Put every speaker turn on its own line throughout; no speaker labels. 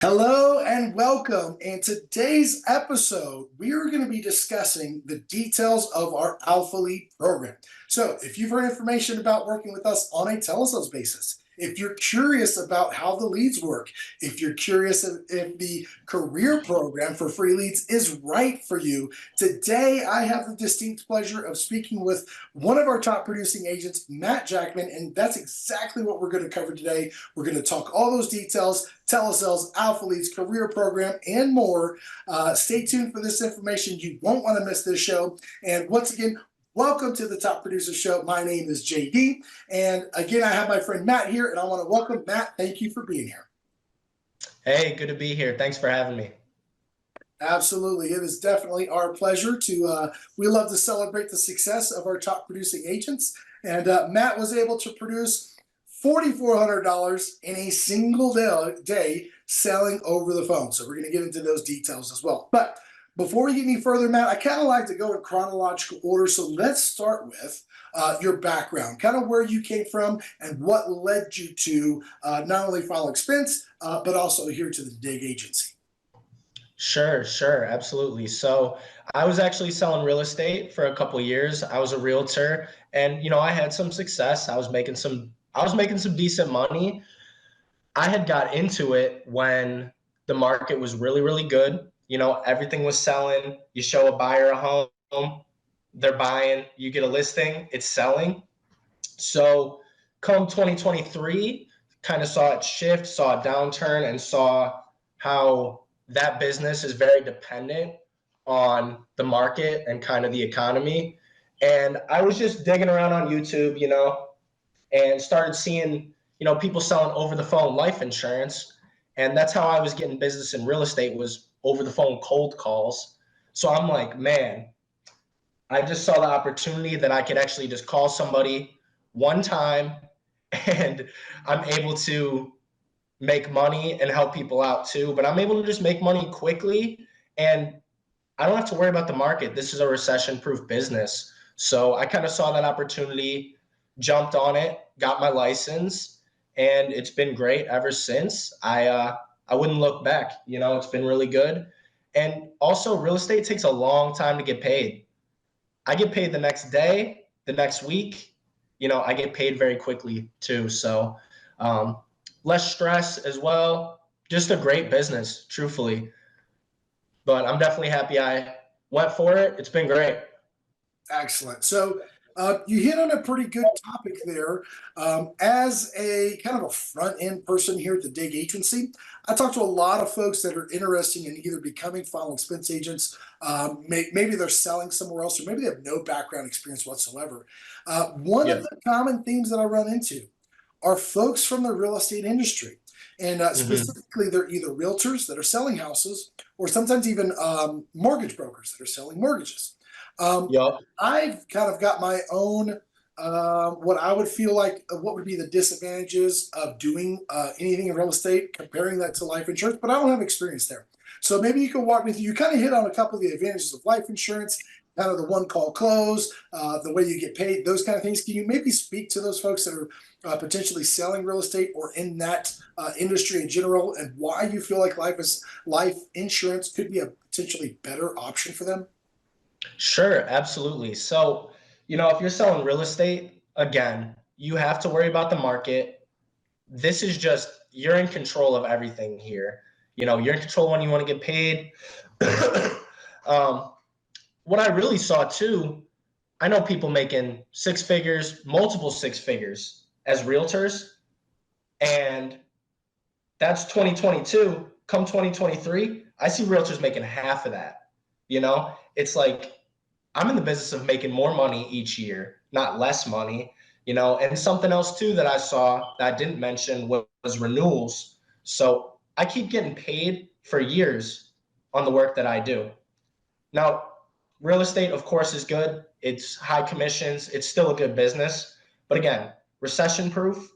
Hello and welcome. In today's episode, we are going to be discussing the details of our Alpha Lead program. So, if you've heard information about working with us on a telesales basis, if you're curious about how the leads work, if you're curious if the career program for free leads is right for you, today I have the distinct pleasure of speaking with one of our top producing agents, Matt Jackman, and that's exactly what we're going to cover today. We're going to talk all those details, telesales, Alpha Leads, career program, and more. Stay tuned for this information. You won't want to miss this show. And once again, welcome to the Top Producer Show. My name is JD. And again, I have my friend Matt here, and I want to welcome Matt. Thank you for being here.
Hey, good to be here. Thanks for having me.
Absolutely. It is definitely our pleasure to, we love to celebrate the success of our top producing agents. And Matt was able to produce $4,400 in a single day selling over the phone. So we're going to get into those details as well. But before we get any further, Matt, I kind of like to go in chronological order. So let's start with your background, kind of where you came from and what led you to not only file expense, but also here to the DIG agency.
Sure, absolutely. So I was actually selling real estate for a couple years. I was a realtor, and I had some success. I was making some decent money. I had got into it when the market was really, really good. Everything was selling. You show a buyer a home, they're buying, you get a listing, it's selling. So come 2023, kind of saw it shift, saw a downturn, and saw how that business is very dependent on the market and kind of the economy. And I was just digging around on YouTube, and started seeing, people selling over the phone life insurance. And that's how I was getting business in real estate, was over the phone cold calls. So I'm like, man, I just saw the opportunity that I could actually just call somebody one time and I'm able to make money and help people out too. But I'm able to just make money quickly and I don't have to worry about the market. This is a recession-proof business. So I kind of saw that opportunity, jumped on it, got my license, and it's been great ever since. I wouldn't look back. It's been really good. And also, real estate takes a long time to get paid. I get paid the next day, the next week. I get paid very quickly too. So less stress as well. Just a great business, truthfully. But I'm definitely happy I went for it. It's been great.
Excellent. So you hit on a pretty good topic there. As a kind of a front end person here at the DIG agency, I talk to a lot of folks that are interested in either becoming final expense agents. Maybe they're selling somewhere else, or maybe they have no background experience whatsoever. One of the common themes that I run into are folks from the real estate industry. And specifically, they're either realtors that are selling houses, or sometimes even mortgage brokers that are selling mortgages. I've kind of got my own, what I would feel like, what would be the disadvantages of doing anything in real estate, comparing that to life insurance, but I don't have experience there. So maybe you can walk me through, you kind of hit on a couple of the advantages of life insurance, kind of the one call close, the way you get paid, those kind of things. Can you maybe speak to those folks that are potentially selling real estate or in that industry in general, and why you feel like life insurance could be a potentially better option for them?
Sure, absolutely. So, if you're selling real estate, again, you have to worry about the market. This is just, you're in control of everything here. You're in control when you want to get paid. What I really saw too, I know people making six figures, multiple six figures as realtors, and that's 2022. Come 2023, I see realtors making half of that. It's like, I'm in the business of making more money each year, not less money, and something else too that I saw that I didn't mention was renewals. So I keep getting paid for years on the work that I do. Now, real estate, of course, is good. It's high commissions. It's still a good business. But again, recession proof,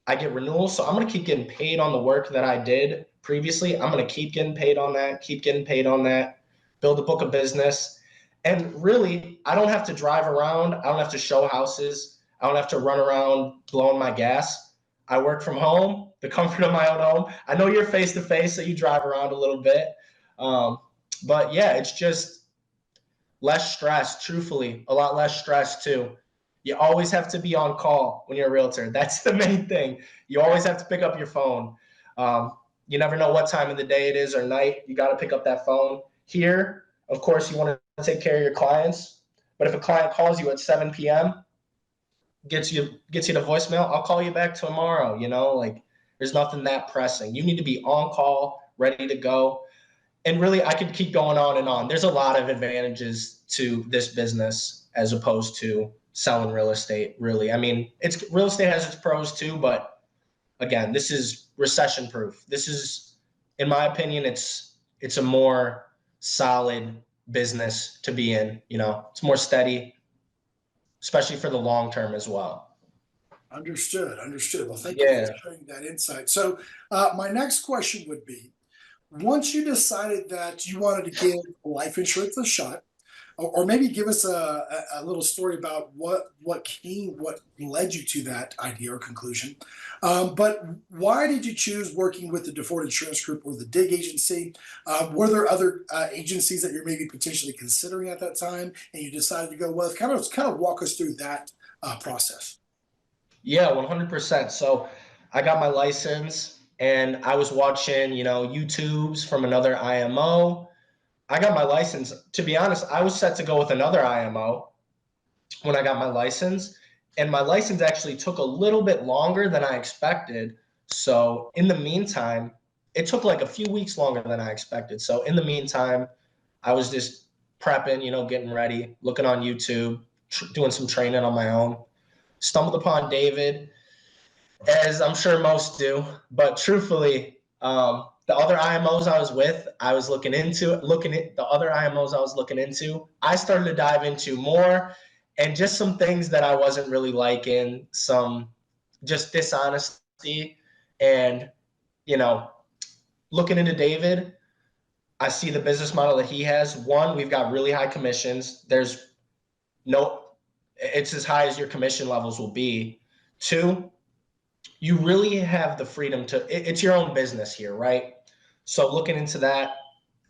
I get renewals. So I'm going to keep getting paid on the work that I did previously. I'm going to keep getting paid on that, build a book of business. And really, I don't have to drive around. I don't have to show houses. I don't have to run around blowing my gas. I work from home, the comfort of my own home. I know you're face to face, so you drive around a little bit. But yeah, it's just less stress, truthfully, a lot less stress too. You always have to be on call when you're a realtor. That's the main thing. You always have to pick up your phone. You never know what time of the day it is or night. You got to pick up that phone. Here, of course, you want to take care of your clients. But if a client calls you at 7 p.m., gets you to voicemail, I'll call you back tomorrow. Like there's nothing that pressing. You need to be on call, ready to go. And really, I could keep going on and on. There's a lot of advantages to this business as opposed to selling real estate. Really, I mean, it's real estate has its pros too, but again, this is recession proof. This is, in my opinion, it's a more solid business to be in. It's more steady, especially for the long term as well.
Understood. Understood. Well, thank you for
Yeah.
sharing that insight. So, my next question would be, once you decided that you wanted to give life insurance a shot, or maybe give us a little story about what led you to that idea or conclusion. But why did you choose working with the DeFord Insurance Group or the DIG agency? Were there other agencies that you're maybe potentially considering at that time, and you decided to go with? Kind of walk us through that process.
Yeah, 100%. So I got my license and I was watching, YouTubes from another IMO. I got my license. To be honest, I was set to go with another IMO when I got my license. And my license actually took a little bit longer than I expected. So in the meantime, it took like a few weeks longer than I expected. So in the meantime, I was just prepping, getting ready, looking on YouTube, doing some training on my own. Stumbled upon David, as I'm sure most do. But truthfully, the other IMOs I was with, I was looking at the other IMOs I was looking into. I started to dive into more, and just some things that I wasn't really liking, some just dishonesty, and you know, looking into David, I see the business model that he has. One, we've got really high commissions. There's no, it's as high as your commission levels will be. Two, you really have the freedom it's your own business here, right? So looking into that,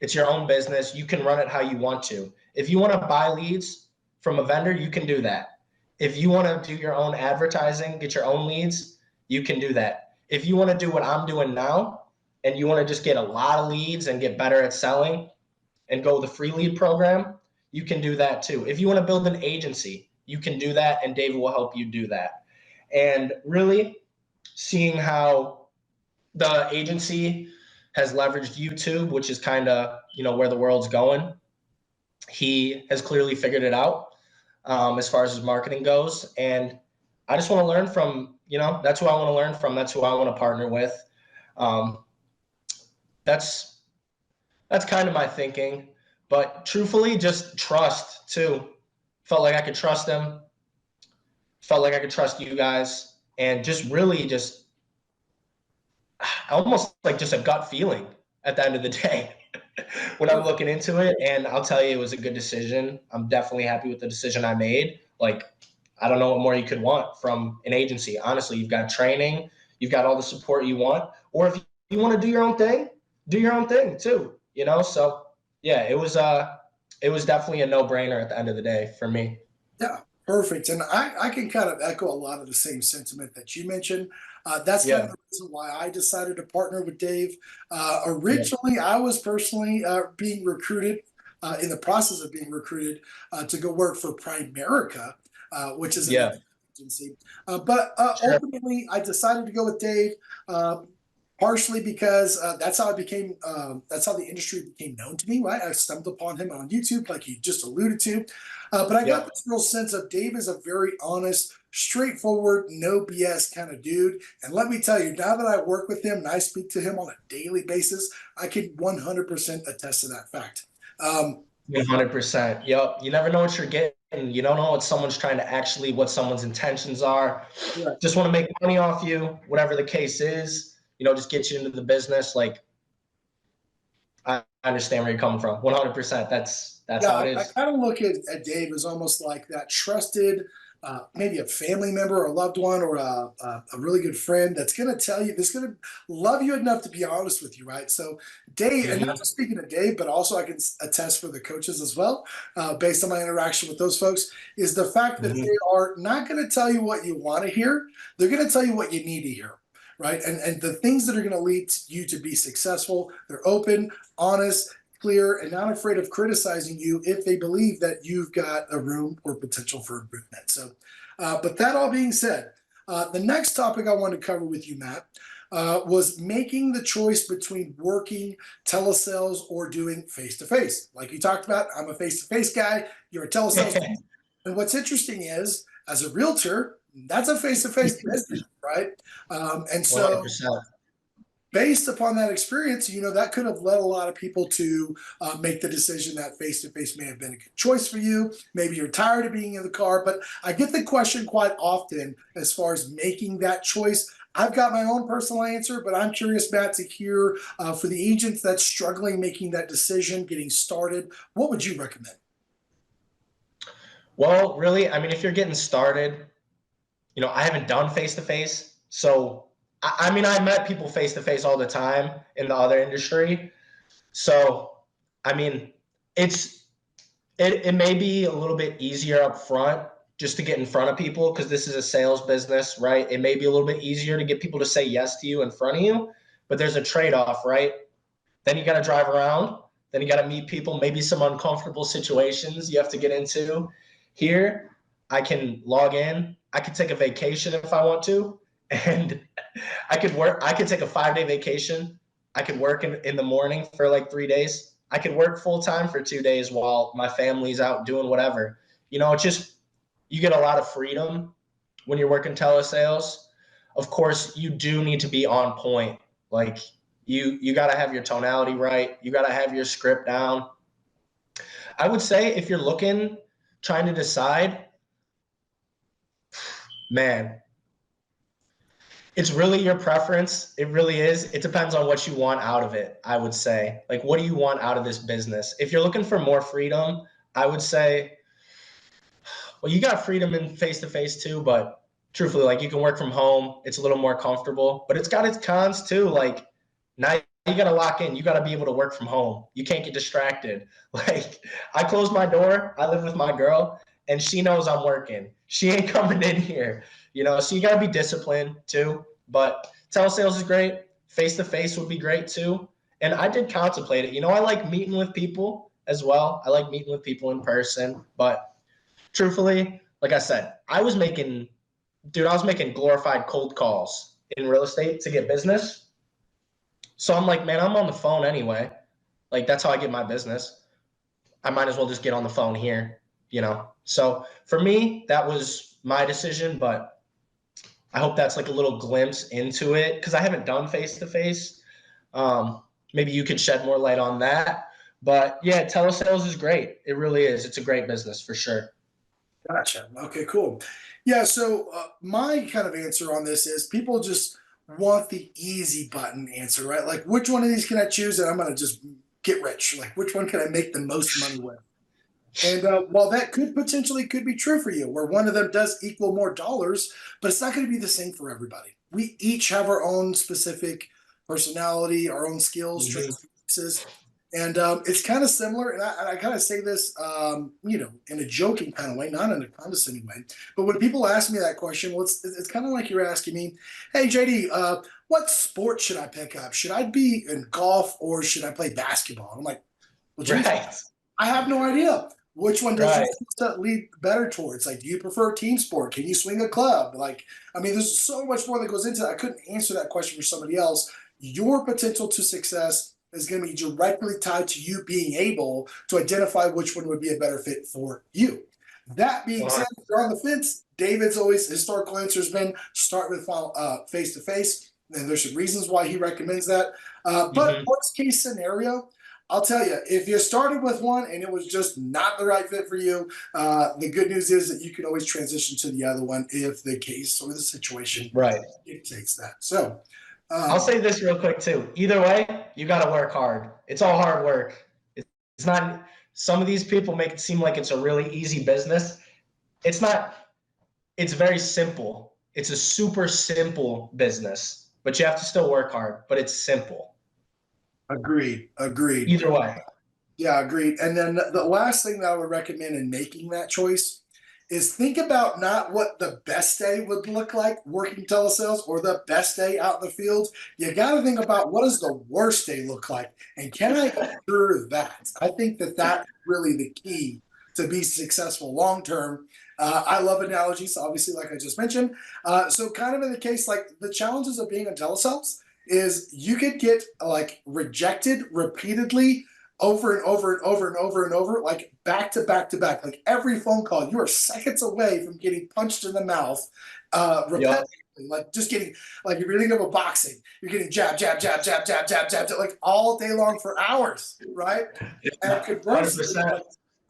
it's your own business. You can run it how you want to. If you want to buy leads from a vendor, you can do that. If you want to do your own advertising, get your own leads, you can do that. If you want to do what I'm doing now and you want to just get a lot of leads and get better at selling and go the free lead program, you can do that too. If you want to build an agency, you can do that, and David will help you do that. And really, seeing how the agency has leveraged YouTube, which is kind of, where the world's going. He has clearly figured it out as far as his marketing goes. And I just want to learn from, that's who I want to learn from. That's who I want to partner with. Um, that's kind of my thinking. But truthfully, just trust too. Felt like I could trust him. Felt like I could trust you guys. And just really just almost like just a gut feeling at the end of the day when I'm looking into it. And I'll tell you, it was a good decision. I'm definitely happy with the decision I made. Like, I don't know what more you could want from an agency. Honestly, you've got training, you've got all the support you want. Or if you want to do your own thing too, So yeah, it was definitely a no-brainer at the end of the day for me.
Yeah, perfect. And I can kind of echo a lot of the same sentiment that you mentioned. That's kind of
Yeah.
the reason why I decided to partner with Dave.
Yeah.
Originally, I was personally being recruited, in the process of being recruited to go work for Primerica, which is an
Yeah.
agency. But
Sure.
ultimately, I decided to go with Dave. Partially because that's how I became, that's how the industry became known to me, right? I stumbled upon him on YouTube, like you just alluded to. But I got
Yeah.
this real sense of Dave is a very honest, straightforward, no BS kind of dude. And let me tell you, now that I work with him and I speak to him on a daily basis, I can 100% attest to that fact.
100%. Yep. You never know what you're getting. You don't know what someone's intentions are.
Correct.
Just want to make money off you, whatever the case is, just get you into the business. Like, I understand where you're coming from. 100%. That's how
Yeah,
it
I
is.
kind of look at Dave as almost like that trusted maybe a family member or a loved one or a really good friend that's going to tell you, that's going to love you enough to be honest with you, right? So Dave, and not
Hmm.
just speaking of Dave, but also I can attest for the coaches as well, based on my interaction with those folks, is the fact that
Hmm.
they are not going to tell you what you want to hear. They're going to tell you what you need to hear. Right. And the things that are going to lead you to be successful, they're open, honest, clear, and not afraid of criticizing you if they believe that you've got a room or potential for improvement. So, but that all being said, the next topic I wanted to cover with you, Matt, was making the choice between working telesales or doing face to face. Like you talked about, I'm a face to face guy, you're a telesales. And what's interesting is, as a realtor, that's a face to face business, right? And so,
100%.
based upon that experience, that could have led a lot of people to make the decision that face to face may have been a good choice for you. Maybe you're tired of being in the car, but I get the question quite often as far as making that choice. I've got my own personal answer, but I'm curious, Matt, to hear for the agents that's struggling making that decision, getting started, what would you recommend?
Well, really, I mean, if you're getting started, I haven't done face to face. So, I mean, I met people face to face all the time in the other industry. So, I mean, it's it may be a little bit easier up front just to get in front of people because this is a sales business, right? It may be a little bit easier to get people to say yes to you in front of you, but there's a trade-off, right? Then you got to drive around. Then you got to meet people, maybe some uncomfortable situations you have to get into. Here, I can log in. I could take a vacation if I want to. And I could work. I could take a 5-day vacation. I could work in the morning for like 3 days. I could work full time for 2 days while my family's out doing whatever. It's just, you get a lot of freedom when you're working telesales. Of course, you do need to be on point. Like you got to have your tonality right. You got to have your script down. I would say if you're trying to decide, man, it's really your preference. It really is. It depends on what you want out of it, I would say. Like, what do you want out of this business? If you're looking for more freedom, I would say, well, you got freedom in face to face too, but truthfully, like you can work from home. It's a little more comfortable, but it's got its cons too. Like, now you got to lock in. You got to be able to work from home. You can't get distracted. Like, I close my door. I live with my girl, and she knows I'm working. She ain't coming in here, So you got to be disciplined too. But telesales is great. Face to face would be great too. And I did contemplate it. I like meeting with people as well. I like meeting with people in person. But truthfully, like I said, I was making glorified cold calls in real estate to get business. So I'm like, man, I'm on the phone anyway. Like, that's how I get my business. I might as well just get on the phone here. So for me, that was my decision, but I hope that's like a little glimpse into it because I haven't done face to face. Maybe you could shed more light on that. But yeah, telesales is great. It really is. It's a great business for sure.
Gotcha. Okay, cool. Yeah, so my kind of answer on this is people just want the easy button answer, right? Like, which one of these can I choose and I'm going to just get rich? Like, which one can I make the most money with? And while that could be true for you, where one of them does equal more dollars, but it's not going to be the same for everybody. We each have our own specific personality, our own skills,
Mhm.
strengths, weaknesses, and it's kind of similar. And I kind of say this, in a joking kind of way, not in a condescending way. But when people ask me that question, well, it's kind of like you're asking me, "Hey, JD, what sport should I pick up? Should I be in golf or should I play basketball?" I'm like, "Well, geez,
Right.
I have no idea. Which one does your
Right.
skill set lead better towards? Like, do you prefer team sport? Can you swing a club? Like, I mean, there's so much more that goes into that. I couldn't answer that question for somebody else. Your potential to success is going to be directly tied to you being able to identify which one would be a better fit for you. That being said, if you're on the fence, David's always historical answer has been start with face to face. And there's some reasons why he recommends that. But
Mhm.
worst case scenario, I'll tell you, if you started with one and it was just not the right fit for you, the good news is that you can always transition to the other one if the case or the situation
Right.
dictates that. So,
I'll
um,
say this real quick too. Either way, you got to work hard. It's all hard work. It's not, some of these people make it seem like it's a really easy business. It's not, it's very simple. It's a super simple business, but you have to still work hard, but it's simple.
Agreed. Agreed.
Either way.
Yeah, agreed. And then the last thing that I would recommend in making that choice is think about not what the best day would look like working telesales or the best day out in the field. You got to think about what does the worst day look like, and can I endure that? I think that that's really the key to be successful long term. I love analogies, obviously, like I just mentioned. So, kind of in the case, like the challenges of being on telesales is you could get like rejected repeatedly over and over and over and over and over, like back to back to back. Like every phone call, you are seconds away from getting punched in the mouth, repetitively.
Yep.
Like just getting, like if you're thinking of boxing, you're getting jab, jab, jab, jab, jab, jab, jab, jab, like all day long for hours, right? And conversely,
100%.
like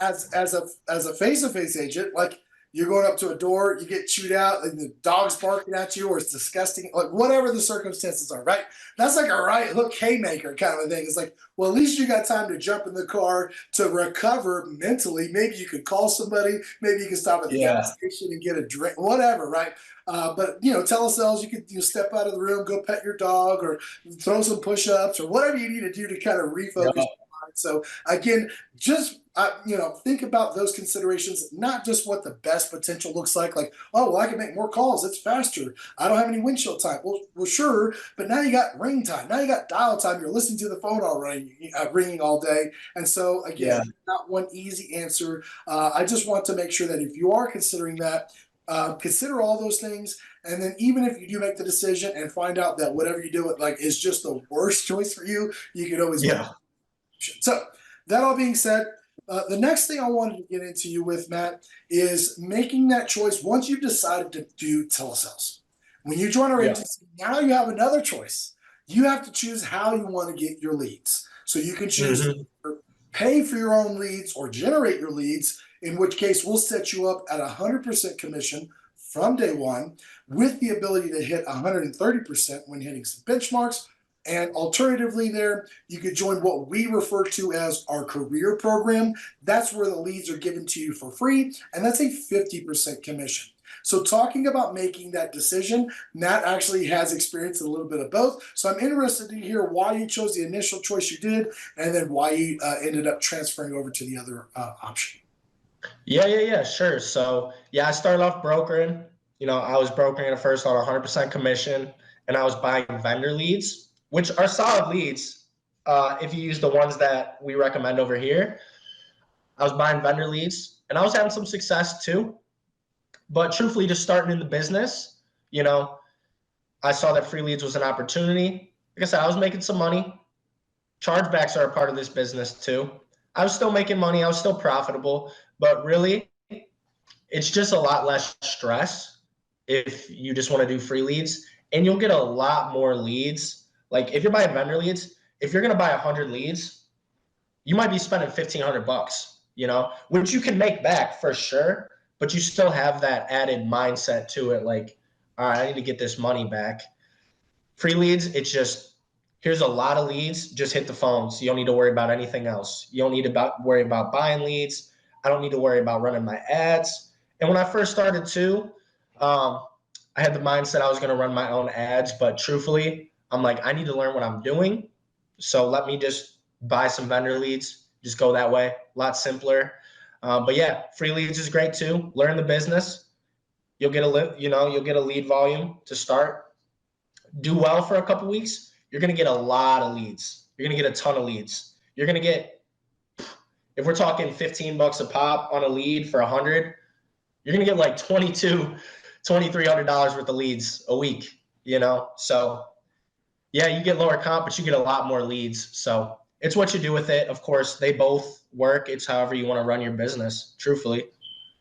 as a face-to-face agent, like you're going up to a door, you get chewed out, and the dog's barking at you, or it's disgusting, like whatever the circumstances are, right? That's like a right hook haymaker kind of a thing. It's like, well, at least you got time to jump in the car to recover mentally. Maybe you could call somebody, maybe you can stop at the gas
Yeah.
station and get a drink, whatever, right? But telesales, you could step out of the room, go pet your dog, or throw some push-ups, or whatever you need to do to kind of refocus
Yep.
your mind. So again, just think about those considerations, not just what the best potential looks like, oh, well, I can make more calls, it's faster, I don't have any windshield time. Well, sure, but now you got ring time, now you got dial time, you're listening to the phone already ringing all day. And so again,
Yeah.
not one easy answer. I just want to make sure that if you are considering that, consider all those things. And then even if you do make the decision and find out that whatever you do like is just the worst choice for you, you can always make.
Yeah.
So that all being said, the next thing I wanted to get into you with, Matt, is making that choice once you've decided to do telesales. When you join our
Yeah.
agency, now you have another choice. You have to choose how you want to get your leads. So you can choose
Hmm.
to pay for your own leads or generate your leads, in which case we'll set you up at 100% commission from day one with the ability to hit 130% when hitting some benchmarks. And alternatively, there, you could join what we refer to as our career program. That's where the leads are given to you for free, and that's a 50% commission. So, talking about making that decision, Matt actually has experienced a little bit of both. So, I'm interested to hear why you chose the initial choice you did, and then why you ended up transferring over to the other option.
Yeah, sure. So yeah, I started off brokering. I was brokering at first on 100% commission, and I was buying vendor leads, which are solid leads. If you use the ones that we recommend over here, I was buying vendor leads, and I was having some success too. But truthfully, just starting in the business, you know, I saw that free leads was an opportunity. Like I said, I was making some money. Chargebacks are a part of this business too. I was still making money. I was still profitable, but really, it's just a lot less stress if you just want to do free leads, and you'll get a lot more leads. Like if you're buying vendor leads, if you're going to buy 100 leads, you might be spending $1,500, which you can make back for sure, but you still have that added mindset to it. Like, all right, I need to get this money back. Free leads, it's just, here's a lot of leads, just hit the phones. You don't need to worry about anything else. You don't need to worry about buying leads. I don't need to worry about running my ads. And when I first started too, I had the mindset I was going to run my own ads, but truthfully, I'm like, I need to learn what I'm doing. So let me just buy some vendor leads, just go that way. A lot simpler. But yeah, free leads is great too. Learn the business. You'll get a lead volume to start. Do well for a couple weeks, you're going to get a lot of leads. You're going to get a ton of leads. You're going to get, if we're talking $15 a pop on a lead for 100, you're going to get like $2,300 worth of leads a week, So yeah, you get lower comp, but you get a lot more leads. So it's what you do with it. Of course, they both work. It's however you want to run your business, truthfully.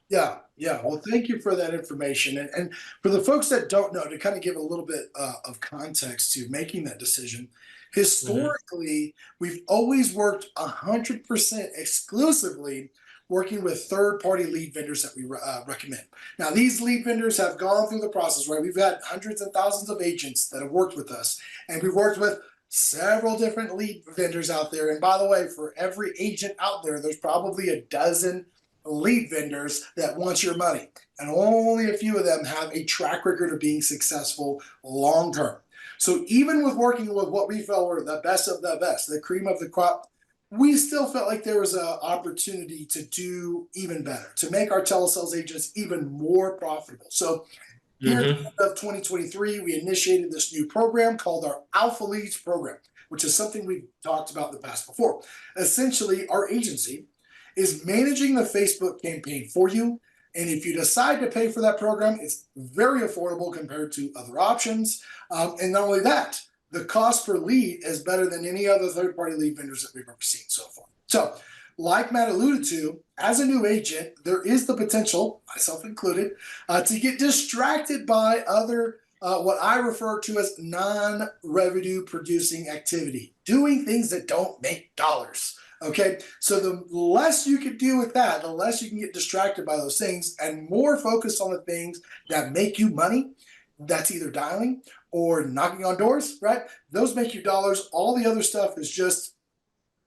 Yeah, yeah. Well, thank you for that information. And for the folks that don't know, to kind of give a little bit of context to making that decision,
Mm-hmm.
historically, we've always worked 100% exclusively working with third-party lead vendors that we recommend. Now, these lead vendors have gone through the process, right? We've had hundreds and thousands of agents that have worked with us, and we've worked with several different lead vendors out there. And by the way, for every agent out there, there's probably a dozen lead vendors that want your money. and only a few of them have a track record of being successful long term. So even with working with what we felt were the best of the best, the cream of the crop, we still felt like there was an opportunity to do even better, to make our telesales agents even more profitable. So here at the
Mm-hmm.
end of 2023, we initiated this new program called our Alpha Leads program, which is something we've talked about in the past before. Essentially, our agency is managing the Facebook campaign for you. And if you decide to pay for that program, it's very affordable compared to other options. And not only that, the cost per lead is better than any other third-party lead vendors that we've ever seen so far. So, like Matt alluded to, as a new agent, there is the potential, myself included, to get distracted by other, what I refer to as non-revenue producing activity, doing things that don't make dollars. Okay, so the less you can do with that, the less you can get distracted by those things and more focused on the things that make you money. That's either dialing or knocking on doors, right? Those make you dollars. All the other stuff is just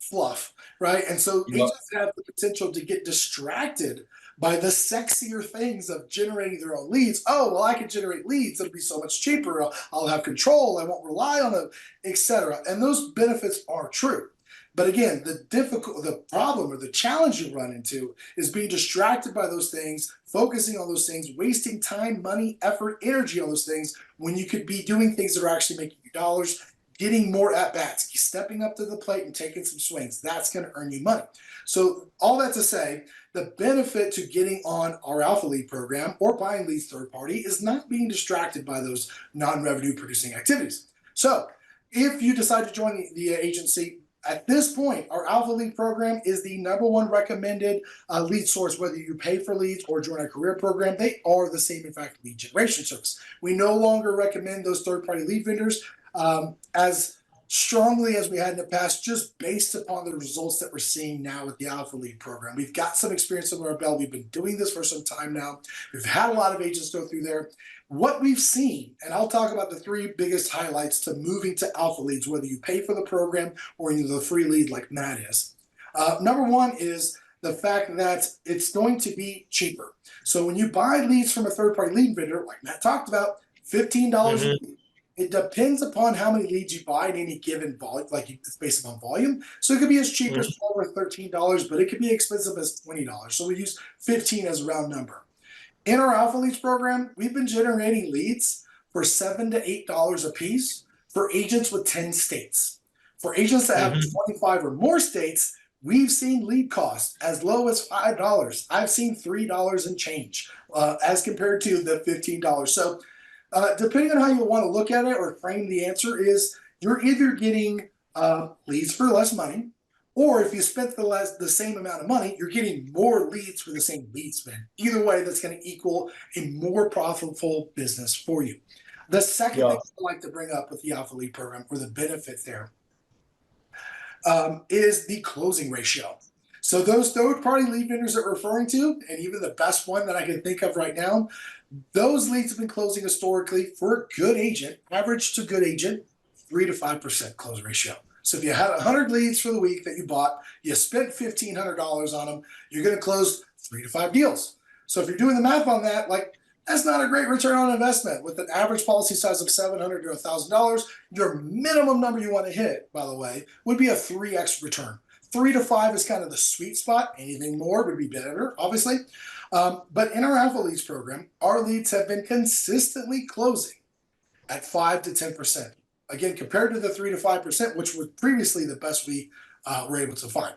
fluff, right? And so
Yep.
agents have the potential to get distracted by the sexier things of generating their own leads. Oh, well, I can generate leads. It'll be so much cheaper. I'll have control. I won't rely on it, etc. And those benefits are true. But again, the problem or the challenge you run into is being distracted by those things, focusing on those things, wasting time, money, effort, energy on those things when you could be doing things that are actually making you dollars, getting more at bats, stepping up to the plate and taking some swings. That's going to earn you money. So, all that to say, the benefit to getting on our Alpha Lead program or buying leads third party is not being distracted by those non revenue producing activities. So, if you decide to join the agency, at this point, our Alpha Lead program is the #1 recommended lead source, whether you pay for leads or join our career program. They are the same, in fact, lead generation service. We no longer recommend those third-party lead vendors as strongly as we had in the past, just based upon the results that we're seeing now with the Alpha Lead program. We've got some experience under our belt. We've been doing this for some time now. We've had a lot of agents go through there. What we've seen, and I'll talk about the 3 biggest highlights to moving to Alpha Leads, whether you pay for the program or you're the free lead like Matt is. #1 is the fact that it's going to be cheaper. So when you buy leads from a third-party lead vendor, like Matt talked about, $15 a
Mm-hmm.
lead. It depends upon how many leads you buy in any given volume, like it's based upon volume. So it could be as cheap as $12 or $13, but it could be expensive as $20. So we use 15 as a round number. In our Alpha Leads program, we've been generating leads for $7 to $8 a piece for agents with 10 states. For agents that have
Mm-hmm.
25 or more states, we've seen lead costs as low as $5. I've seen $3 and change as compared to the $15. So depending on how you want to look at it or frame the answer is you're either getting leads for less money, or if you spent the same amount of money, you're getting more leads for the same lead spend. Either way, that's going to equal a more profitable business for you. The second thing
Yep.
I'd like to bring up with the Alpha Lead program, or the benefit there, is the closing ratio. So those third-party lead vendors that we're referring to, and even the best one that I can think of right now, those leads have been closing historically for a good agent, average to good agent, 3 to 5% close ratio. So if you had 100 leads for the week that you bought, you spent $1,500 on them, you're going to close 3 to 5 deals. So if you're doing the math on that, like that's not a great return on investment. With an average policy size of $700 to $1,000, your minimum number you want to hit, by the way, would be a 3x return. 3 to 5 is kind of the sweet spot. Anything more would be better, obviously. But in our Alpha Leads program, our leads have been consistently closing at 5 to 10%. Again, compared to the 3 to 5%, which was previously the best we were able to find.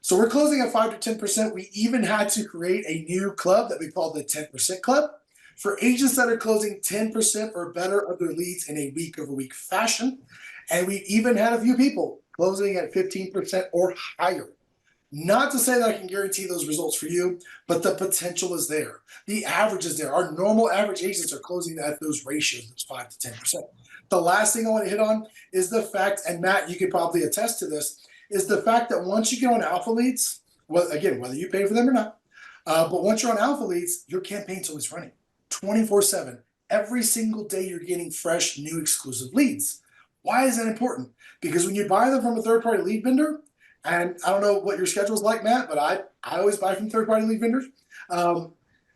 So we're closing at 5 to 10%. We even had to create a new club that we call the 10% Club for agents that are closing 10% or better of their leads in a week-over-week fashion. And we even had a few people closing at 15% or higher. Not to say that I can guarantee those results for you, but the potential is there. The average is there. Our normal average agents are closing at those ratios, those 5 to 10%. The last thing I want to hit on is the fact, and Matt, you could probably attest to this, is the fact that once you get on Alpha Leads, well, again, whether you pay for them or not, but once you're on Alpha Leads, your campaign's always running 24/7. Every single day you're getting fresh, new, exclusive leads. Why is that important? Because when you buy them from a third-party lead vendor, and I don't know what your schedule is like, Matt, but I always buy from third-party lead vendors.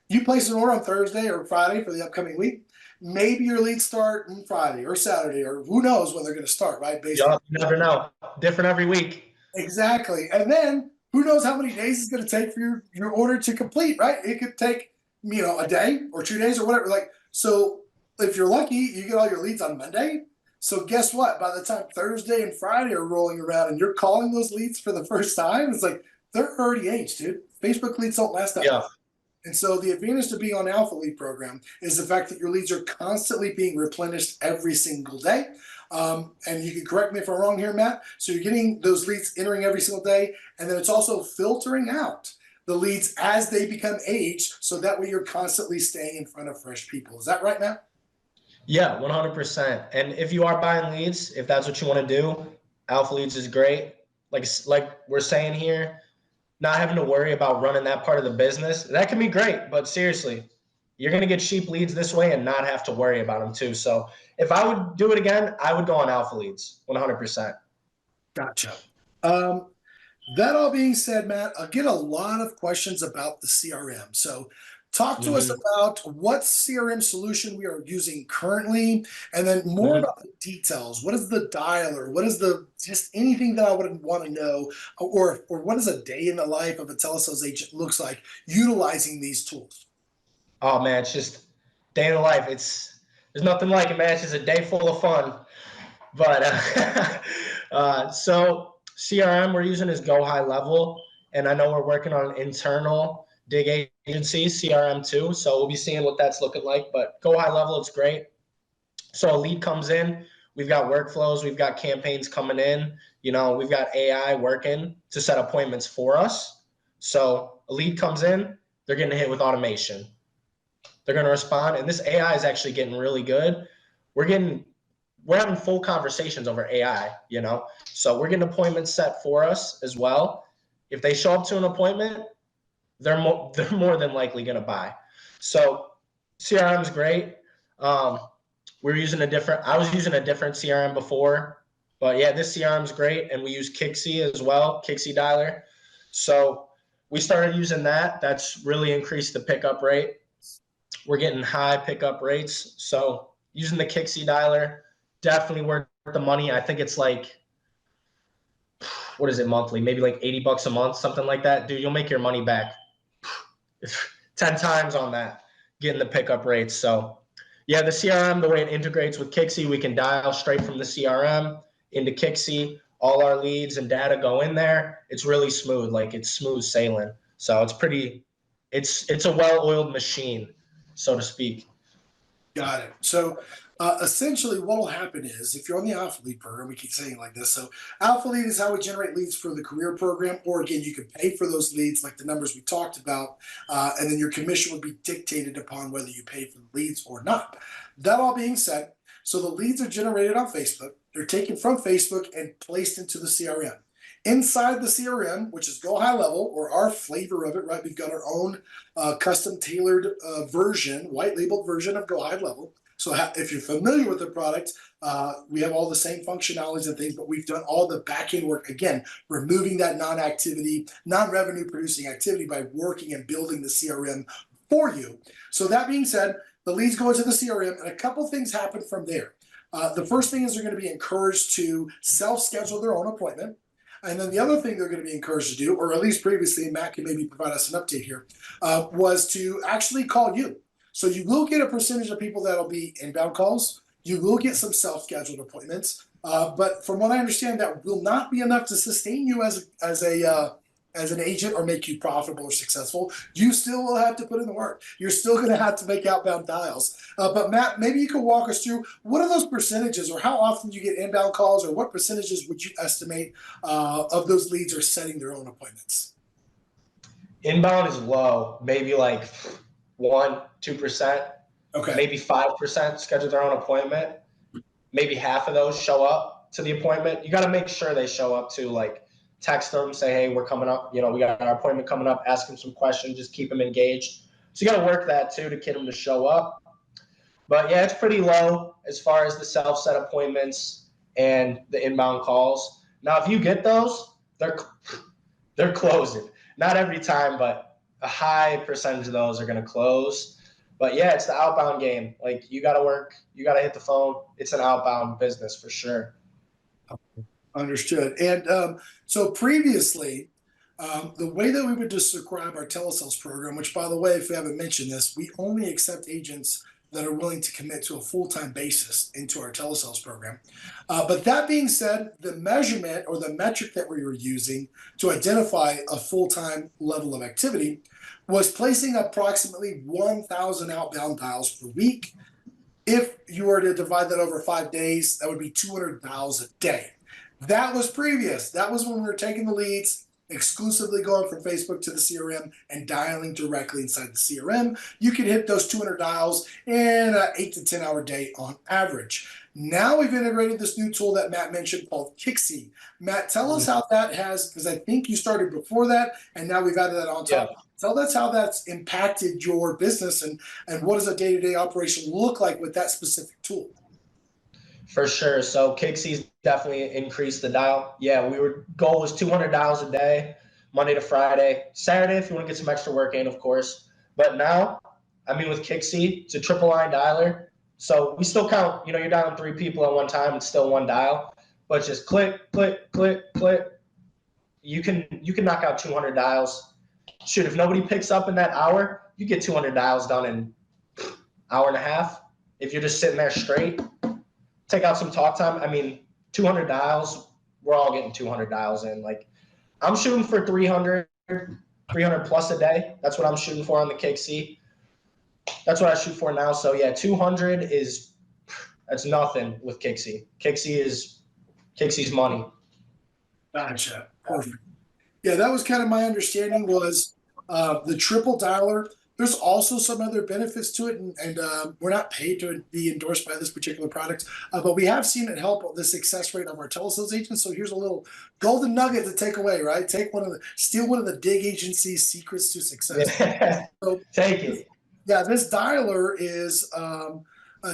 You place an order on Thursday or Friday for the upcoming week. Maybe your leads start on Friday or Saturday, or who knows when they're going to start, right? Based on
Yup, you never know. Different every week.
exactly. And then who knows how many days it's going to take for your order to complete, right? It could take, a day or 2 days or whatever. Like, so if you're lucky, you get all your leads on Monday. So guess what? By the time Thursday and Friday are rolling around and you're calling those leads for the first time, it's like they're already aged, dude. Facebook leads don't last that long.
Yeah.
And so the advantage to being on Alpha Lead program is the fact that your leads are constantly being replenished every single day. And you can correct me if I'm wrong here, Matt. So you're getting those leads entering every single day, and then it's also filtering out the leads as they become aged, so that way you're constantly staying in front of fresh people. Is that right, Matt?
Yeah, 100%. And if you are buying leads, if that's what you want to do, Alpha Leads is great. Like we're saying here, not having to worry about running that part of the business, that can be great. But seriously, you're going to get cheap leads this way and not have to worry about them too. So if I would do it again, I would go on Alpha Leads 100%.
Gotcha. That all being said, Matt, I get a lot of questions about the CRM. So talk to us
Mm-hmm.
about what CRM solution we are using currently, and then more
Mm-hmm.
about the details. What is the dialer? What is the just anything that I would want to know, or what is a day in the life of a telesales agent looks like utilizing these tools?
Oh man, it's just day in the life. There's nothing like it, man. It's just a day full of fun. But so CRM we're using is Go High Level, and I know we're working on an internal dig agency CRM too. So we'll be seeing what that's looking like. But Go High Level, it's great. So a lead comes in, we've got workflows, we've got campaigns coming in. We've got AI working to set appointments for us. So a lead comes in, they're getting hit with automation. They're going to respond, and this AI is actually getting really good. We're having full conversations over AI, so we're getting appointments set for us as well. If they show up to an appointment, they're more than likely going to buy. So CRM is great. I was using a different CRM before, but yeah, this CRM is great. And we use Kixie as well, Kixie dialer. So we started using that. That's really increased the pickup rate. We're getting high pickup rates. So using the Kixie dialer, definitely worth the money. I think it's like, what is it monthly? Maybe like $80 a month, something like that. Dude, you'll make your money back 10 times on that, getting the pickup rates. So yeah, the CRM, the way it integrates with Kixie, we can dial straight from the CRM into Kixie. All our leads and data go in there. It's really smooth, like it's smooth sailing. So it's a well-oiled machine, so to speak.
Got it. So essentially, what will happen is if you're on the Alpha Lead program, we keep saying it like this. So Alpha Lead is how we generate leads for the career program, or again, you can pay for those leads, like the numbers we talked about, and then your commission would be dictated upon whether you pay for the leads or not. That all being said, so the leads are generated on Facebook. They're taken from Facebook and placed into the CRM. Inside the CRM, which is Go High Level, or our flavor of it, right? We've got our own custom tailored version, white labeled version of Go High Level. So if you're familiar with the product, we have all the same functionalities and things, but we've done all the back end work, again, removing that non-revenue producing activity by working and building the CRM for you. So that being said, the leads go into the CRM and a couple things happen from there. The first thing is they're going to be encouraged to self-schedule their own appointment. And then the other thing they're going to be encouraged to do, or at least previously, Matt can maybe provide us an update here, was to actually call you. So you will get a percentage of people that'll be inbound calls. You will get some self-scheduled appointments. But from what I understand, that will not be enough to sustain you as an agent or make you profitable or successful. You still will have to put in the work. You're still going to have to make outbound dials. But Matt, maybe you could walk us through what are those percentages, or how often you get inbound calls, or what percentages would you estimate of those leads are setting their own appointments?
Inbound is low, maybe like 1-2%,
Okay.
maybe 5% schedule their own appointment. Maybe half of those show up to the appointment. You got to make sure they show up to, like, text them, say, hey, we're coming up, we got our appointment coming up, ask them some questions, just keep them engaged. So you got to work that too to get them to show up. But yeah, it's pretty low as far as the self-set appointments and the inbound calls. Now, if you get those, they're closing. Not every time, but a high percentage of those are going to close. But yeah, it's the outbound game. Like you got to work, you got to hit the phone. It's an outbound business for sure.
Understood. And so previously, the way that we would describe our telesales program, which by the way, if we haven't mentioned this, we only accept agents that are willing to commit to a full-time basis into our telesales program. But that being said, the measurement or the metric that we were using to identify a full-time level of activity was placing approximately 1,000 outbound dials per week. If you were to divide that over 5 days, that would be 200 dials a day. That was previous. That was when we were taking the leads, exclusively going from Facebook to the CRM and dialing directly inside the CRM. You could hit those 200 dials in an 8 to 10 hour day on average. Now we've integrated this new tool that Matt mentioned called Kixie. Matt, tell us how that has, because I think you started before that and now we've added that on top.
Yeah.
Tell us how that's impacted your business and what does a day-to-day operation look like with that specific tool?
For sure. So Kixie's definitely increased the dial. Yeah, goal was 200 dials a day, Monday to Friday. Saturday, if you want to get some extra work in, of course. But now, I mean, with Kixie, it's a triple line dialer. So we still count, you're dialing 3 people at one time. It's still one dial, but just click, click, click, click. You can knock out 200 dials. Shoot, if nobody picks up in that hour, you get 200 dials done in hour and a half. If you're just sitting there straight, take out some talk time. I mean, 200 dials, we're all getting 200 dials in. Like, I'm shooting for 300 plus a day. That's what I'm shooting for on the Kixie. That's what I shoot for now. So yeah, 200 that's nothing with Kixie. Kixie's money.
Gotcha. Perfect. Yeah, that was kind of my understanding was the triple dialer. There's also some other benefits to it, and we're not paid to be endorsed by this particular product, but we have seen it help the success rate of our telesales agents. So here's a little golden nugget to take away, right? Steal one of the dig agency's secrets to success.
Yeah.
So,
take it.
Yeah, this dialer is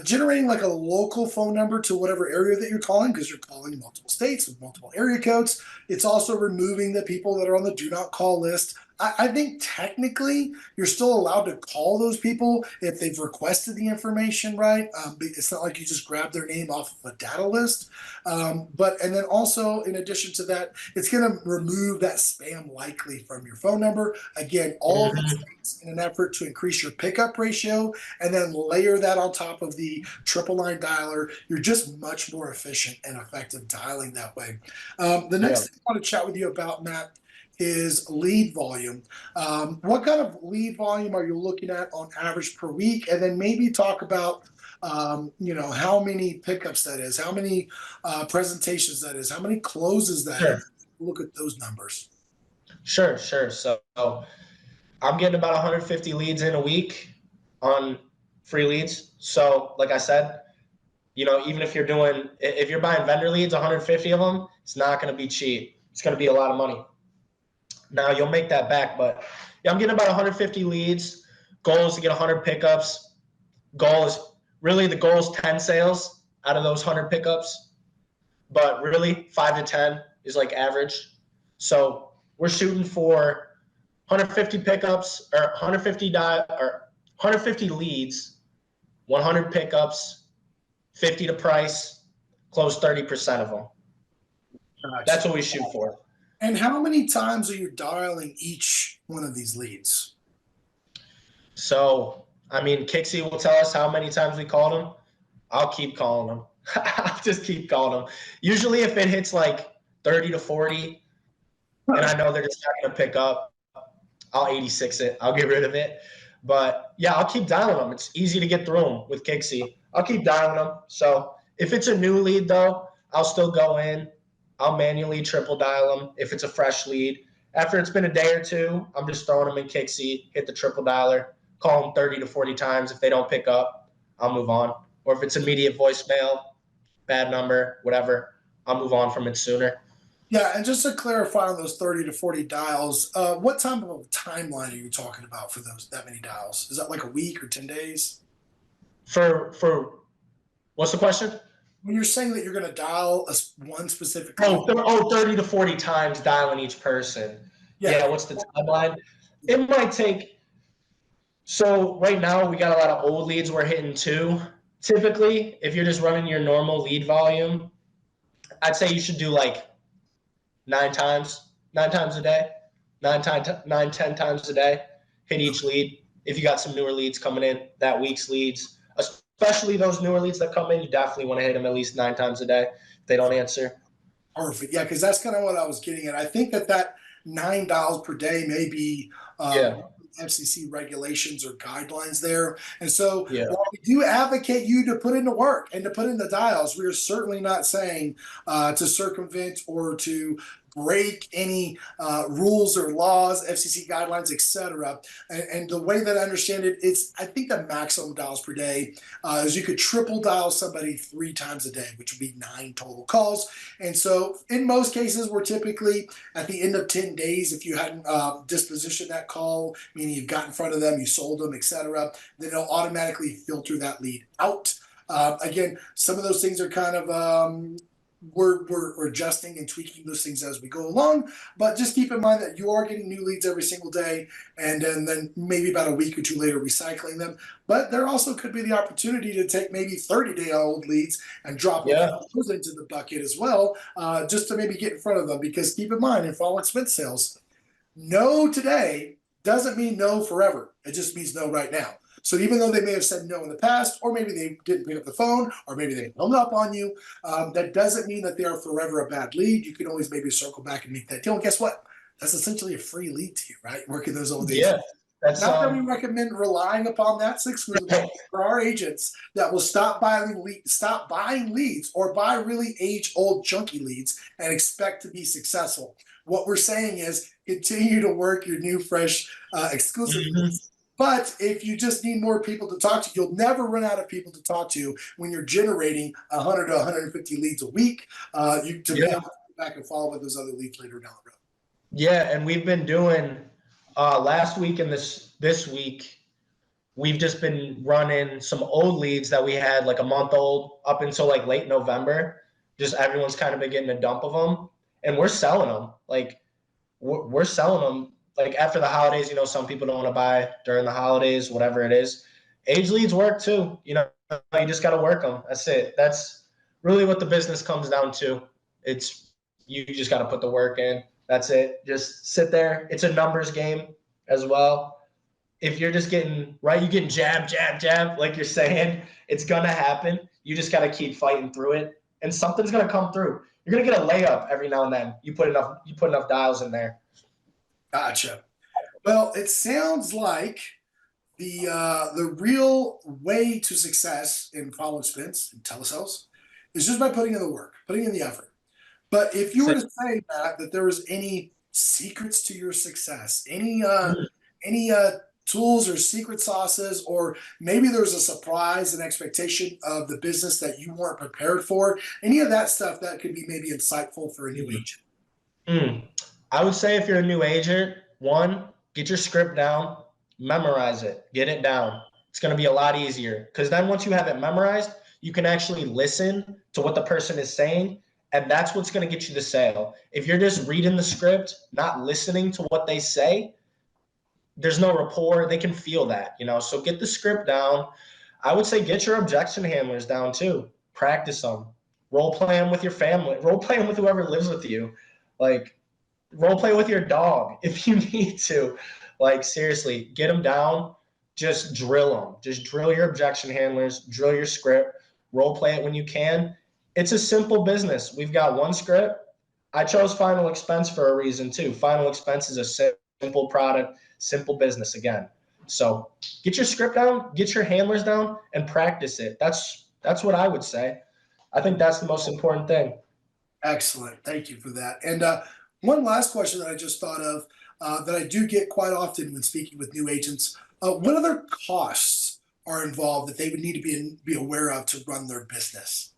generating like a local phone number to whatever area that you're calling because you're calling multiple states with multiple area codes. It's also removing the people that are on the do not call list. I think technically you're still allowed to call those people if they've requested the information, right? It's not like you just grab their name off of a data list. And then also in addition to that, it's going to remove that spam likely from your phone number. Again, all of these things in an effort to increase your pickup ratio and then layer that on top of the triple line dialer. You're just much more efficient and effective dialing that way. The next thing I want to chat with you about, Matt, is lead volume. What kind of lead volume are you looking at on average per week? And then maybe talk about, how many pickups that is, how many presentations that is, how many closes that is. Look at those numbers.
Sure. So I'm getting about 150 leads in a week on free leads. So like I said, even if you're buying vendor leads, 150 of them, it's not going to be cheap. It's going to be a lot of money. Now you'll make that back, but yeah, I'm getting about 150 leads. Goal is to get 100 pickups. The goal is 10 sales out of those 100 pickups, but really 5 to 10 is like average. So we're shooting for 150 pickups or 150 leads, 100 pickups, 50 to price, close 30% of them. Gotcha. That's what we shoot for.
And how many times are you dialing each one of these leads?
So, I mean, Kixie will tell us how many times we called them. I'll keep calling them. I'll just keep calling them. Usually if it hits like 30 to 40 and I know they're just not going to pick up, I'll 86 it. I'll get rid of it. But yeah, I'll keep dialing them. It's easy to get through them with Kixie. I'll keep dialing them. So if it's a new lead though, I'll still go in. I'll manually triple dial them if it's a fresh lead. After it's been a day or two, I'm just throwing them in Kixie, hit the triple dialer, call them 30 to 40 times. If they don't pick up, I'll move on. Or if it's immediate voicemail, bad number, whatever, I'll move on from it sooner.
Yeah, and just to clarify on those 30 to 40 dials, what type of timeline are you talking about for that many dials? Is that like a week or 10 days?
For what's the question?
When you're saying that you're going to dial one specific
30 to 40 times dialing each person. Yeah, what's the timeline? it might take. So right now we got a lot of old leads we're hitting too. Typically, if you're just running your normal lead volume, I'd say you should do like 9 times a day, 10 times a day. Hit each lead. If you got some newer leads coming in, that week's leads, especially those newer leads that come in, you definitely want to hit them at least 9 times a day. If they don't answer.
Perfect. Yeah, because that's kind of what I was getting at. I think that $9 per day may be
Yeah.
FCC regulations or guidelines there. And so
Yeah.
while we do advocate you to put in the work and to put in the dials, we are certainly not saying to circumvent or to break any rules or laws, FCC guidelines, etc. And the way that I understand it, it's I think the maximum dials per day is you could triple dial somebody 3 times a day, which would be 9 total calls. And so in most cases, we're typically at the end of 10 days, if you hadn't dispositioned that call, meaning you've got in front of them, you sold them, etc., then it'll automatically filter that lead out. Again, some of those things are kind of we're adjusting and tweaking those things as we go along, but just keep in mind that you are getting new leads every single day, and then maybe about a week or two later recycling them. But there also could be the opportunity to take maybe 30-day-old leads and drop a
Yeah.
few of those into the bucket as well, just to maybe get in front of them. Because keep in mind, in follow expense sales, no today doesn't mean no forever. It just means no right now. So even though they may have said no in the past, or maybe they didn't pick up the phone, or maybe they hung up on you, that doesn't mean that they are forever a bad lead. You can always maybe circle back and make that deal. And guess what? That's essentially a free lead to you, right? Working those old days.
Yeah. That's
Not that we recommend relying upon that exclusively for our agents that will stop buying leads or buy really age-old junky leads and expect to be successful. What we're saying is continue to work your new, fresh, exclusive leads. But if you just need more people to talk to, you'll never run out of people to talk to when you're generating 100 to 150 leads a week. To be able to go back and follow with those other leads later down the road.
Yeah, and we've been doing last week and this week, we've just been running some old leads that we had like a month old up until like late November. Just everyone's kind of been getting a dump of them, and we're selling them. Like we're selling them like after the holidays. You know, some people don't want to buy during the holidays, whatever it is. Age leads work too. You know, you just got to work them. That's it. That's really what the business comes down to. It's you just got to put the work in. That's it. Just sit there. It's a numbers game as well. If you're just getting right, you're getting jab, like you're saying, it's gonna happen. You just gotta keep fighting through it, and something's gonna come through. You're gonna get a layup every now and then. You put enough dials in there.
Gotcha. Well, it sounds like the real way to success in follow expense and telesales is just by putting in the work, putting in the effort. But if you were to say, Matt, that there was any secrets to your success, any tools or secret sauces, or maybe there's a surprise and expectation of the business that you weren't prepared for, any of that stuff that could be maybe insightful for a new agent.
I would say if you're a new agent, one, get your script down, memorize it, get it down. It's going to be a lot easier because then once you have it memorized, you can actually listen to what the person is saying, and that's what's going to get you the sale. If you're just reading the script, not listening to what they say, there's no rapport. They can feel that, you know. So get the script down. I would say get your objection handlers down too. Practice them. Role play them with your family. Role play them with whoever lives with you. Like role play with your dog if you need to. Like seriously, get them down. Just drill them. Just drill your objection handlers. Drill your script. Role play it when you can. It's a simple business. We've got one script. I chose Final Expense for a reason too. Final Expense is a simple product, simple business again. So get your script down, get your handlers down, and practice it. That's what I would say. I think that's the most important thing.
Excellent. Thank you for that. And one last question that I just thought of that I do get quite often when speaking with new agents. What other costs are involved that they would need to be aware of to run their business?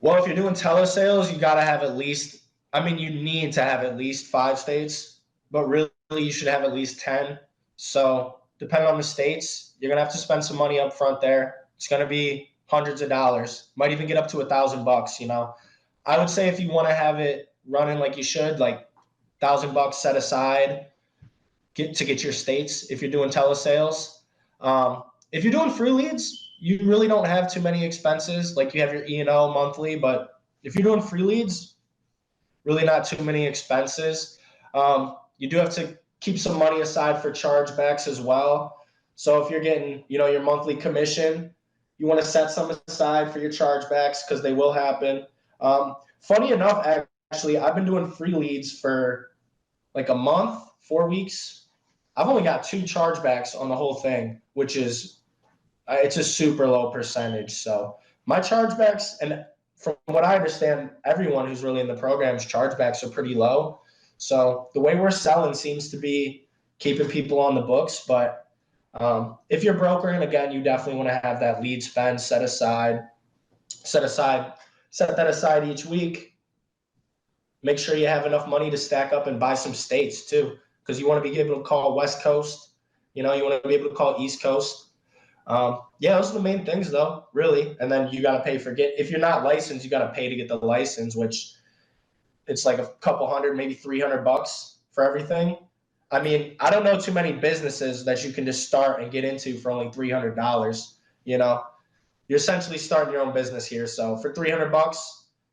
Well, if you're doing telesales, you got to have at least, you need to have at least 5 states, but really you should have at least 10. So depending on the states, you're going to have to spend some money up front there. It's going to be hundreds of dollars, might even get up to $1,000, you know. I would say if you want to have it running like you should, like $1,000 set aside, get your states if you're doing telesales. If you're doing free leads, you really don't have too many expenses. Like you have your E&O monthly, but if you're doing free leads, really not too many expenses. You do have to keep some money aside for chargebacks as well. So if you're getting, your monthly commission, you want to set some aside for your chargebacks because they will happen. Funny enough, actually, I've been doing free leads for like a month, 4 weeks. I've only got 2 chargebacks on the whole thing, which is it's a super low percentage. So my chargebacks, and from what I understand, everyone who's really in the program's chargebacks are pretty low. So the way we're selling seems to be keeping people on the books. But if you're brokering, again, you definitely want to have that lead spend set that aside each week. Make sure you have enough money to stack up and buy some states too, because you want to be able to call West Coast. You want to be able to call East Coast. Those are the main things though, really. And then you got to pay if you're not licensed, you got to pay to get the license, which it's like a couple hundred, maybe $300 for everything. I mean, I don't know too many businesses that you can just start and get into for only $300. You're essentially starting your own business here. So for $300,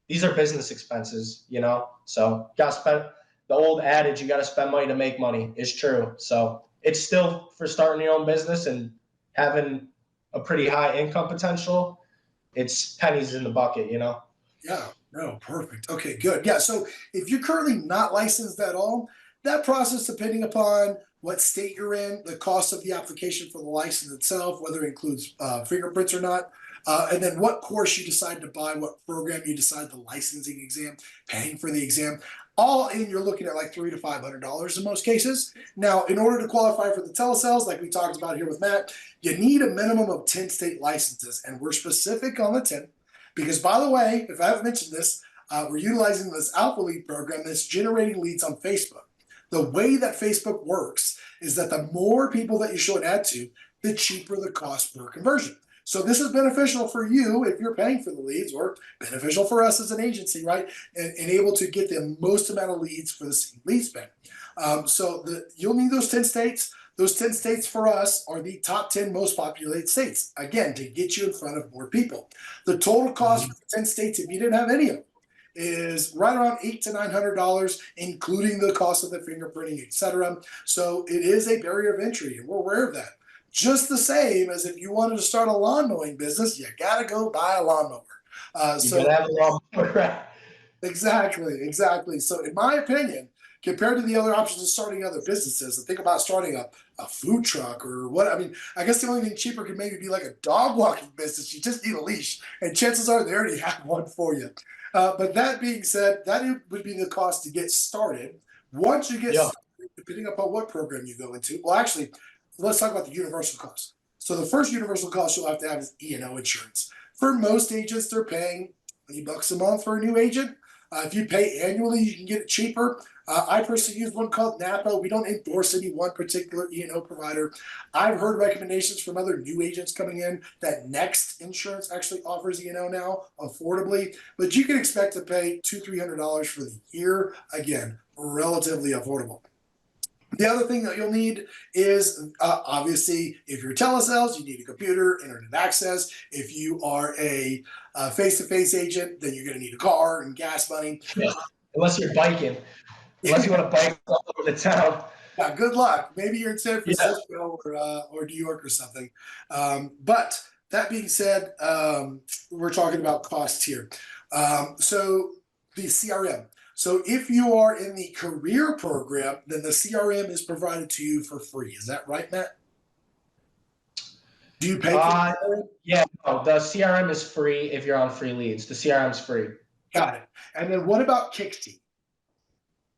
these are business expenses, so got to spend. The old adage, you got to spend money to make money, is true. So it's still for starting your own business and having a pretty high income potential. It's pennies in the bucket,
Yeah, no, perfect. Okay, good. Yeah, so if you're currently not licensed at all, that process, depending upon what state you're in, the cost of the application for the license itself, whether it includes fingerprints or not, and then what course you decide to buy, what program you decide the licensing exam, paying for the exam, all in, you're looking at like $300 to $500 in most cases. Now, in order to qualify for the telesales, like we talked about here with Matt, you need a minimum of 10 state licenses, and we're specific on the 10. Because, by the way, if I haven't mentioned this, we're utilizing this Alpha Lead program that's generating leads on Facebook. The way that Facebook works is that the more people that you show an ad to, the cheaper the cost per conversion. So this is beneficial for you if you're paying for the leads, or beneficial for us as an agency, right? And able to get the most amount of leads for the same lead spend. You'll need those 10 states. Those 10 states for us are the top 10 most populated states, again, to get you in front of more people. The total cost for the 10 states, if you didn't have any of them, is right around $800 to $900, including the cost of the fingerprinting, etc. So it is a barrier of entry, and we're aware of that. Just the same as if you wanted to start a lawn mowing business, you got to go buy a lawnmower.
You gotta have a lawnmower, right?
Exactly. So in my opinion, compared to the other options of starting other businesses, and think about starting a food truck or what, I mean, I guess the only thing cheaper could maybe be like a dog walking business. You just need a leash, and chances are they already have one for you. But that being said, that would be the cost to get started. Once you get started, depending upon what program you go into, well, actually, let's talk about the universal cost. So the first universal cost you'll have to have is E&O insurance. For most agents, they're paying $20 a month for a new agent. If you pay annually, you can get it cheaper. I personally use one called Napa. We don't endorse any one particular E&O provider. I've heard recommendations from other new agents coming in that Next Insurance actually offers E&O now affordably, but you can expect to pay $200 to $300 for the year. Again, relatively affordable. The other thing that you'll need is obviously, if you're telesales, you need a computer, internet access. If you are a face-to-face agent, then you're going to need a car and gas money.
Yeah. Unless you're biking, unless you want to bike all over the town.
Yeah, good luck. Maybe you're in San Francisco or New York or something. But that being said, we're talking about cost here. So the CRM. So if you are in the career program, then the CRM is provided to you for free. Is that right, Matt? Do you pay for it?
Yeah, no, the CRM is free if you're on free leads. The CRM is free.
Got it. And then what about Kixie?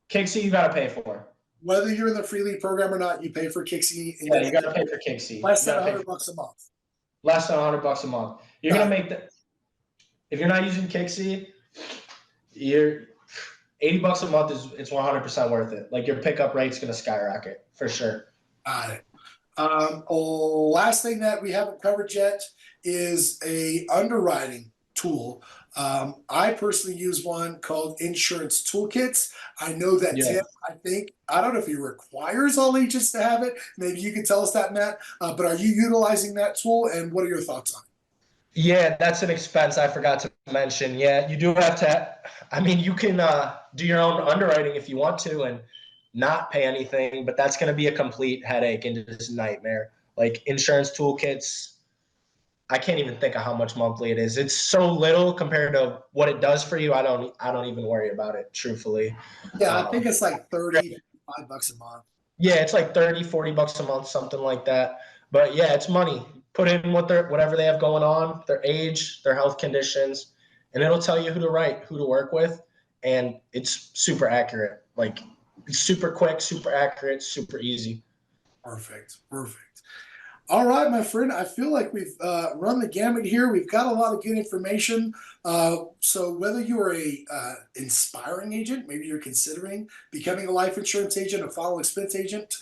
Kixie, you got to pay for.
Whether you're in the free lead program or not, you pay for Kixie.
Yeah, you got to pay for Kixie.
Less than $100 a month.
Less than $100 a month. You're going to make that. If you're not using Kixie, you're $80 a month it's 100% worth it. Like your pickup rate's going to skyrocket for sure.
Got it. Last thing that we haven't covered yet is a underwriting tool I personally use one called Insurance Toolkits. I know that
Yeah.
Tim, I don't know if he requires all agents to have it. Maybe you can tell us that, Matt. But are you utilizing that tool, and what are your thoughts on it?
Yeah, that's an expense I forgot to mention. Yeah, you do have to. I mean, you can do your own underwriting if you want to, and not pay anything, but that's going to be a complete headache and just nightmare. Like insurance toolkits, I can't even think of how much monthly it is. It's so little compared to what it does for you. I don't even worry about it, truthfully.
Yeah, I think
Um,
it's like 30, $5 a month.
yeah, it's like 30, $40 a month, something like that. But yeah, it's money. Put in whatever they have going on, their age, their health conditions, and it'll tell you who to write, who to work with, and it's super accurate. Like it's super quick, super accurate, super easy.
Perfect. Perfect. All right, my friend. I feel like we've run the gamut here. We've got a lot of good information. So whether you are a inspiring agent, maybe you're considering becoming a life insurance agent, a final expense agent,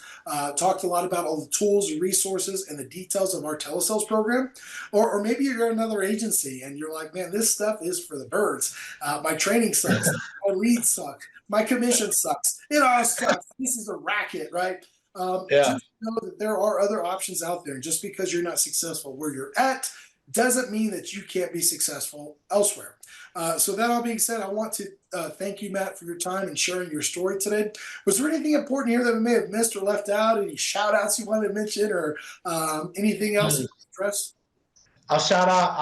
talked a lot about all the tools, resources, and the details of our telesales program, or maybe you're another agency and you're like, man, this stuff is for the birds. My training sucks. My leads suck. My commission sucks. It all sucks. This is a racket, right?
Yeah.
Just know that there are other options out there. And just because you're not successful where you're at doesn't mean that you can't be successful elsewhere. So that all being said, I want to thank you, Matt, for your time and sharing your story today. Was there anything important here that we may have missed or left out? Any shout outs you wanted to mention or anything else
Hmm.
you want to address?
I'll shout out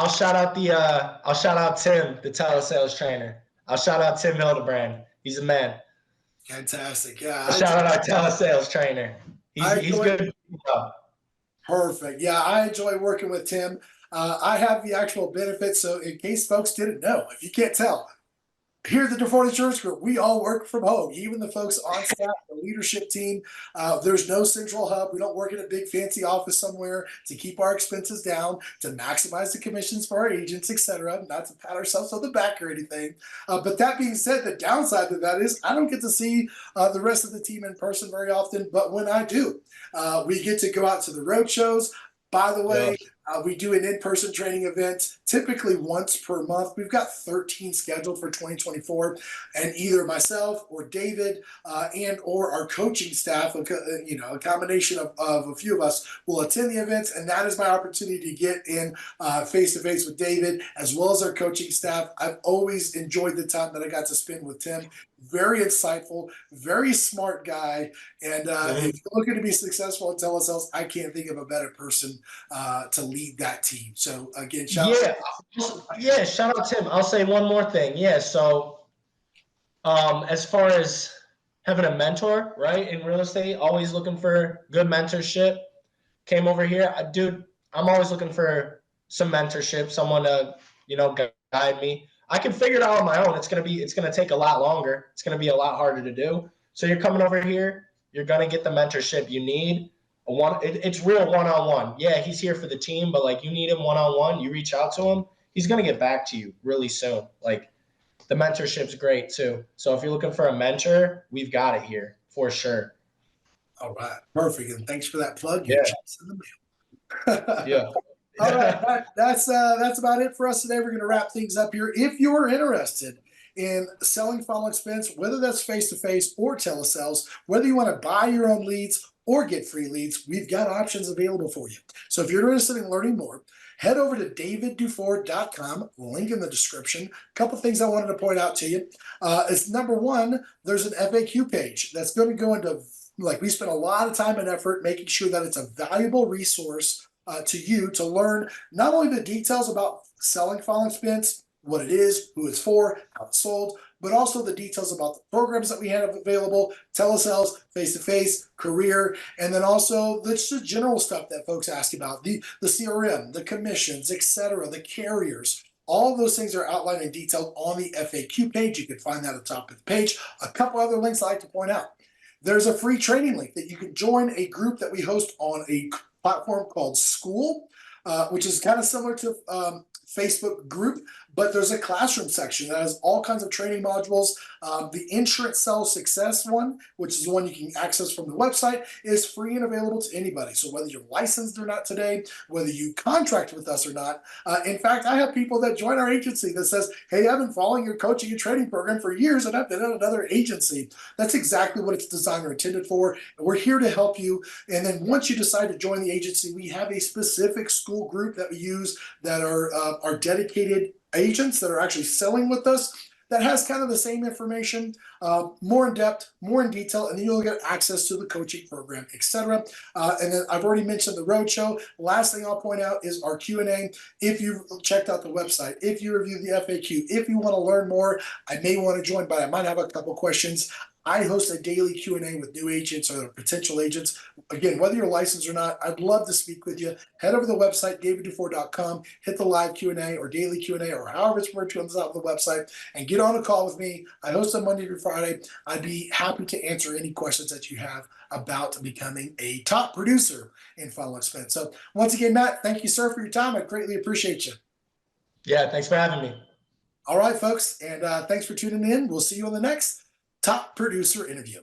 Tim, the telesales trainer. I'll shout out Tim Hildebrand. He's a man.
Fantastic. Yeah,
I'll shout out our telesales trainer.
I
He's
enjoy.
good.
Perfect. Yeah, I enjoy working with Tim. I have the actual benefits. So, in case folks didn't know, if you can't tell, here at the DeFord Insurance Group, we all work from home, even the folks on staff, the leadership team. There's no central hub. We don't work in a big fancy office somewhere to keep our expenses down, to maximize the commissions for our agents, etc. Not to pat ourselves on the back or anything. But that being said, the downside to that is I don't get to see the rest of the team in person very often. But when I do, we get to go out to the road shows. By the
Yeah.
way, we do an in-person training event typically once per month. We've got 13 scheduled for 2024, and either myself or David and or our coaching staff, a combination of a few of us will attend the events, and that is my opportunity to get in face to face with David as well as our coaching staff. I've always enjoyed the time that I got to spend with Tim. Very insightful, very smart guy, and if you're looking to be successful in telesales, I can't think of a better person to lead that team. So again, shout out.
Yeah, yeah. Shout out Tim. I'll say one more thing. Yeah. So, as far as having a mentor, right, in real estate, always looking for good mentorship. Came over here, dude. I'm always looking for some mentorship, someone to guide me. I can figure it out on my own. It's gonna take a lot longer. It's gonna be a lot harder to do. So you're coming over here. You're gonna get the mentorship you need. It's real one on one. Yeah, he's here for the team, but like you need him one on one. You reach out to him. He's gonna get back to you really soon. Like the mentorship's great too. So if you're looking for a mentor, we've got it here for sure.
All right, perfect. And thanks for that plug. Your
Yeah,
check's in the mail.
yeah,
All right, that's about it for us today. We're going to wrap things up here. If you're interested in selling final expense, whether that's face to face or telesales, whether you want to buy your own leads or get free leads, we've got options available for you. So if you're interested in learning more, head over to davidduford.com, link in the description. A couple things I wanted to point out to you is number one, there's an FAQ page that's going to go into, like, we spent a lot of time and effort making sure that it's a valuable resource to you to learn not only the details about selling final expense, what it is, who it's for, how it's sold, but also the details about the programs that we have available, telesales, face-to-face, career, and then also the general stuff that folks ask about, the CRM, the commissions, etc., the carriers. All of those things are outlined in detail on the FAQ page. You can find that at the top of the page. A couple other links I'd like to point out. There's a free training link that you can join a group that we host on a platform called School, which is kind of similar to Facebook group, but there's a classroom section that has all kinds of training modules. The insurance sales success one, which is the one you can access from the website, is free and available to anybody. So whether you're licensed or not today, whether you contract with us or not, in fact, I have people that join our agency that says, hey, I've been following your coaching and training program for years and I've been at another agency. That's exactly what it's designed or intended for. And we're here to help you. And then once you decide to join the agency, we have a specific school group that we use that are dedicated agents that are actually selling with us, that has kind of the same information, more in depth, more in detail, and then you'll get access to the coaching program, etc. And then I've already mentioned the roadshow. Last thing I'll point out is our Q&A. If you've checked out the website, if you reviewed the FAQ, if you want to learn more, I may want to join, but I might have a couple questions. I host a daily Q&A with new agents or potential agents. Again, whether you're licensed or not, I'd love to speak with you. Head over to the website, daviddufour.com, hit the live Q&A or daily Q&A or however it's referred to on the top of the website, and get on a call with me. I host on Monday through Friday. I'd be happy to answer any questions that you have about becoming a top producer in funnel expense. So once again, Matt, thank you, sir, for your time. I greatly appreciate you.
Yeah, thanks for having me.
All right, folks, and thanks for tuning in. We'll see you on the next Top Producer Interview.